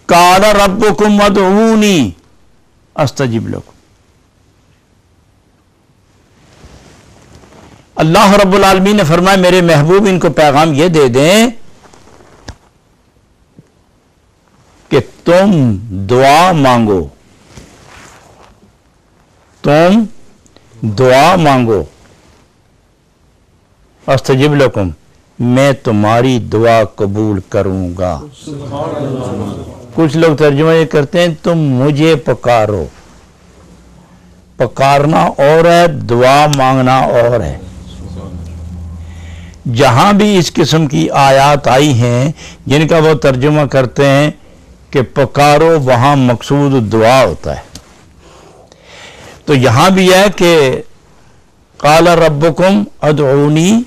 काला रब्बुकुम अदऊनी अस्तजिब लकुम। अल्लाह रब्बुल आलमीन ने फरमाया मेरे महबूब इनको पैगाम ये दे दें कि तुम दुआ मांगो, तुम दुआ मांगो, अस्तजिब लकुम, मैं तुम्हारी दुआ कबूल करूंगा। कुछ लोग तर्जुमा ये करते हैं तुम मुझे पुकारो। पुकारना और है, दुआ मांगना और है। जहां भी इस किस्म की आयात आई हैं जिनका वो तर्जुमा करते हैं कि पुकारो, वहां मकसूद दुआ होता है। तो यहां भी है कि काला रब्बुकुम अदऊनी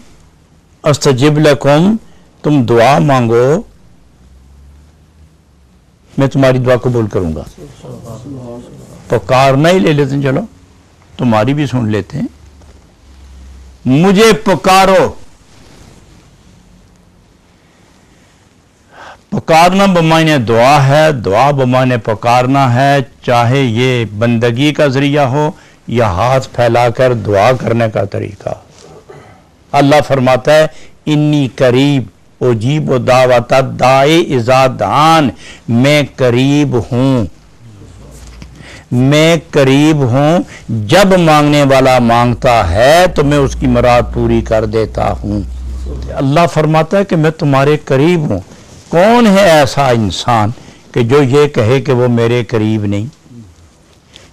अस्तजिब लकुम, तुम दुआ मांगो मैं तुम्हारी दुआ कबूल करूंगा। पुकारना ही ले लेते हैं, चलो तुम्हारी भी सुन लेते हैं। मुझे पुकारो, पुकारना बमाने दुआ है, दुआ बमाने पुकारना है, चाहे ये बंदगी का जरिया हो या हाथ फैलाकर दुआ करने का तरीका। अल्लाह फरमाता है इन्नी करीब उजीब दावत दाए इज़ा दान, मैं करीब हूं, मैं करीब हूं, जब मांगने वाला मांगता है तो मैं उसकी मुराद पूरी कर देता हूं। अल्लाह फरमाता है कि मैं तुम्हारे करीब हूं। कौन है ऐसा इंसान कि जो ये कहे कि वो मेरे करीब नहीं?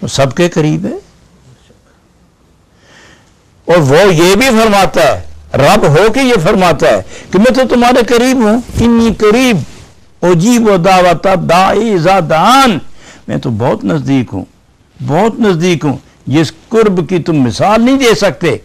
वो सबके करीब है। और वो ये भी फरमाता है, रब हो के ये फरमाता है कि मैं तो तुम्हारे करीब हूं। इन्नी करीब उजीब दावत दाई इज़ा दान, मैं तो बहुत नजदीक हूं, बहुत नजदीक हूं, जिस कुर्ब की तुम मिसाल नहीं दे सकते।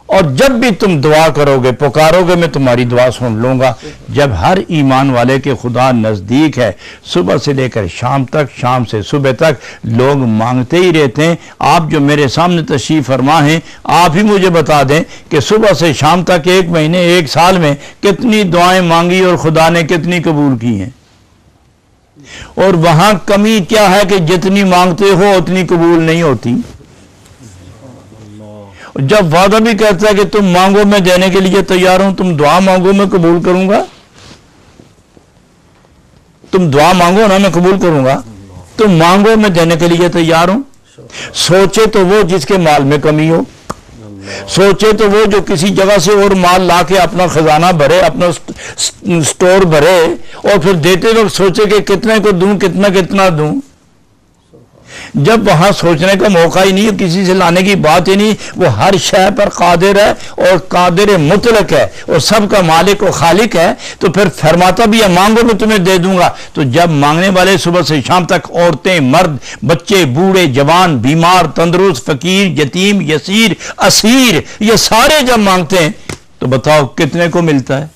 और जब भी तुम दुआ करोगे, पुकारोगे, मैं तुम्हारी दुआ सुन लूंगा। जब हर ईमान वाले के खुदा नज़दीक है, सुबह से लेकर शाम तक, शाम से सुबह तक लोग मांगते ही रहते हैं। आप जो मेरे सामने तशरीफ़ फरमा हैं, आप ही मुझे बता दें कि सुबह से शाम तक, एक महीने, एक साल में कितनी दुआएं मांगी और खुदा ने कितनी कबूल की हैं। और वहां कमी क्या है कि जितनी मांगते हो उतनी कबूल नहीं होती। जब वादा भी कहता है कि तुम मांगो मैं देने के लिए तैयार हूं, तुम दुआ मांगो मैं कबूल करूंगा, तुम दुआ मांगो ना मैं कबूल करूंगा, तुम मांगो मैं देने के लिए तैयार हूं। सोचे तो वो जिसके माल में कमी हो, सोचे तो वो जो किसी जगह से और माल ला के अपना खजाना भरे, अपना स्टोर भरे, और फिर देते वक्त सोचे कि कितने को दूं, कितना कितना दूं। जब वहां सोचने का मौका ही नहीं, किसी से लाने की बात ही नहीं, वो हर शय पर कादिर है और कादिर मुतलक है और सबका मालिक और खालिक है। तो फिर फरमाता भी है मांगो मैं तुम्हें दे दूंगा। तो जब मांगने वाले सुबह से शाम तक, औरतें, मर्द, बच्चे, बूढ़े, जवान, बीमार, तंदुरुस्त, फकीर, यतीम, यसीर, असीर, ये सारे जब मांगते हैं तो बताओ कितने को मिलता है?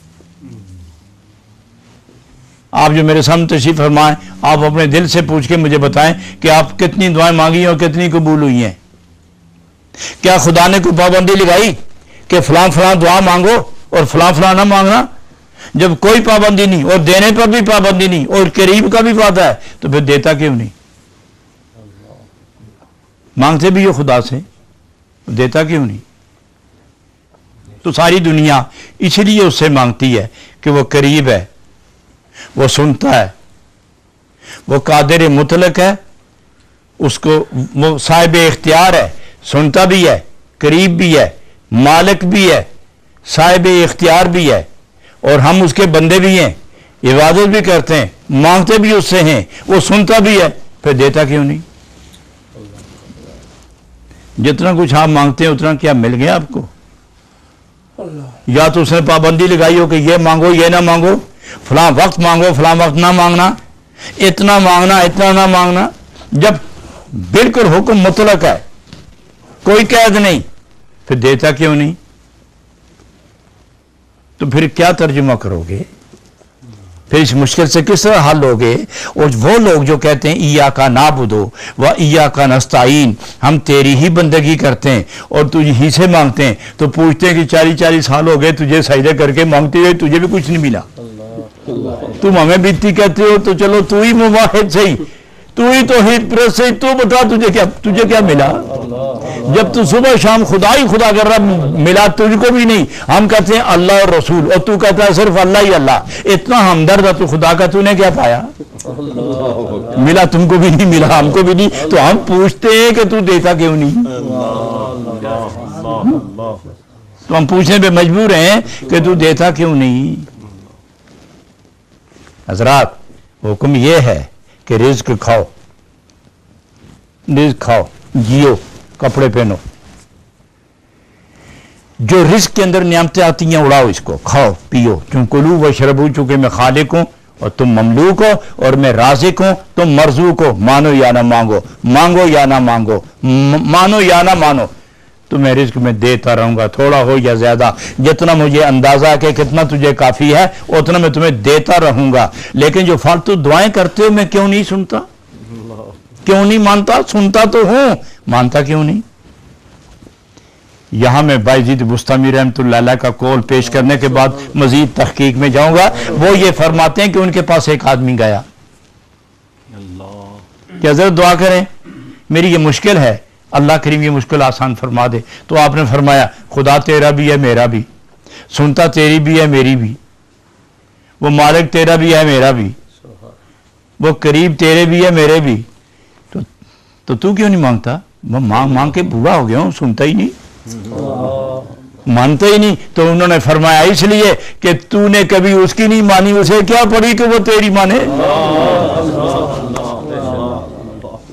आप जो मेरे सामने तशरीफ फरमाएं, आप अपने दिल से पूछ के मुझे बताएं कि आप कितनी दुआएं मांगी हैं और कितनी कबूल हुई हैं। क्या खुदा ने कोई पाबंदी लगाई कि फलां फलां दुआ मांगो और फलां फलां ना मांगना? जब कोई पाबंदी नहीं और देने पर भी पाबंदी नहीं और करीब का भी वादा है, तो फिर देता क्यों नहीं? मांगते भी हो खुदा से, देता क्यों नहीं? तो सारी दुनिया इसलिए उससे मांगती है कि वो करीब है, वो सुनता है, वो कादिर मुतलक है, उसको वो साहिब इख्तियार है, सुनता भी है, करीब भी है, मालिक भी है, साहिब इख्तियार भी है, और हम उसके बंदे भी हैं, इबादत भी करते हैं, मांगते भी उससे हैं, वो सुनता भी है, फिर देता क्यों नहीं? जितना कुछ आप मांगते हैं उतना क्या मिल गया आपको? या तो उसने पाबंदी लगाई हो कि ये मांगो ये ना मांगो, फलां वक्त मांगो फलां वक्त ना मांगना, इतना मांगना इतना ना मांगना। जब बिल्कुल हुक्म मुतलक है, कोई कैद नहीं, फिर देता क्यों नहीं? तो फिर क्या तर्जुमा करोगे? फिर इस मुश्किल से किस तरह हल होगे? और वो लोग जो कहते हैं इय्याका नाबुदु व इय्याका नस्ताईन, हम तेरी ही बंदगी करते हैं और तुझ ही से मांगते हैं, तो पूछते हैं कि 40-40 साल हो गए तुझे सजदे करके मांगते हुए, तुझे भी कुछ नहीं मिला। तुम हमें बित्ती कहते हो, तो चलो तू ही मुवाहिद सही, तू ही तो हित सही, तू बता तुझे क्या मिला? जब तू सुबह शाम खुदा ही खुदा कर रहा, मिला तुझको भी नहीं। हम कहते हैं अल्लाह और रसूल, और तू कहता है सिर्फ अल्लाह ही अल्लाह। इतना हमदर्द है तू खुदा का, तूने क्या पाया? मिला तुमको भी नहीं, मिला हमको भी नहीं, तो हम पूछते हैं कि तू देता क्यों नहीं? तो हम पूछने पे मजबूर हैं कि तू देता क्यों नहीं? हजरात, हुक्म यह है कि रिज्क खाओ, रिज्क खाओ, जियो, कपड़े पहनो, जो रिज्क के अंदर नियामतें आती हैं उड़ाओ, इसको खाओ पियो। चुंकुलू व शरबू, चूंकि मैं खालिक हूं और तुम ममलूक हो, और मैं राज़िक हूं, तुम मरज़ूक हो। मानो या ना मांगो, मांगो या ना मांगो, मानो या ना मानो, तुम्हें रिज्क में देता रहूंगा, थोड़ा हो या ज्यादा, जितना मुझे अंदाजा है कि कितना तुझे काफी है उतना मैं तुम्हें देता रहूंगा। लेकिन जो फालतू दुआएं करते हो, मैं क्यों नहीं सुनता, क्यों नहीं मानता? सुनता तो हूं, मानता क्यों नहीं? यहां मैं बायजीद बुस्तामी रहमतुल्लाह अलैह का कौल पेश करने के बाद मजीद तहकीक में जाऊंगा। वो ये फरमाते हैं कि उनके पास एक आदमी गया कि हज़रत दुआ करें, मेरी ये मुश्किल है, अल्लाह करीम ये मुश्किल आसान फरमा दे। तो आपने फरमाया खुदा तेरा भी है मेरा भी, सुनता तेरी भी है मेरी भी, वो मालिक तेरा भी है मेरा भी, वो करीब तेरे भी है मेरे भी, तो तू क्यों नहीं मांगता? मैं मांग के बूढ़ा हो गया हूं, सुनता ही नहीं, मानता ही नहीं। तो उन्होंने फरमाया इसलिए कि तूने कभी उसकी नहीं मानी, उसे क्या पड़ी कि वो तेरी माने?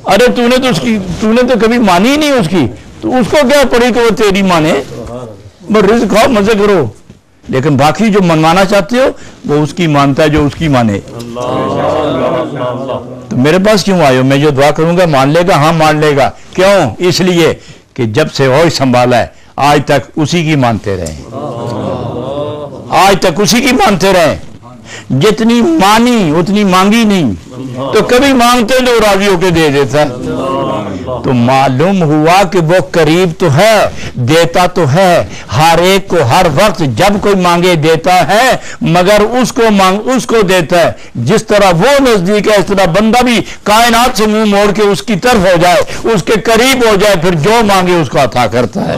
अरे तूने तो कभी मानी ही नहीं उसकी, तो उसको क्या पड़ी कि वो तेरी माने? बस रिज़्क खाओ, मजे करो, लेकिन बाकी जो मनवाना चाहते हो वो उसकी मानता है जो उसकी माने। तो मेरे पास क्यों आए हो? मैं जो दुआ करूंगा मान लेगा? हाँ मान लेगा। क्यों? इसलिए कि जब से होश संभाला है आज तक उसी की मानते रहे, आज तक उसी की मानते रहे। जितनी मानी उतनी मांगी नहीं, तो कभी मांगते तो राजी होके दे देता। तो मालूम हुआ कि वो करीब तो है, देता तो है, हर एक को हर वक्त जब कोई मांगे देता है, मगर उसको देता है जिस तरह वो नजदीक है, इस तरह बंदा भी कायनात से मुंह मोड़ के उसकी तरफ हो जाए, उसके करीब हो जाए, फिर जो मांगे उसको अता करता है।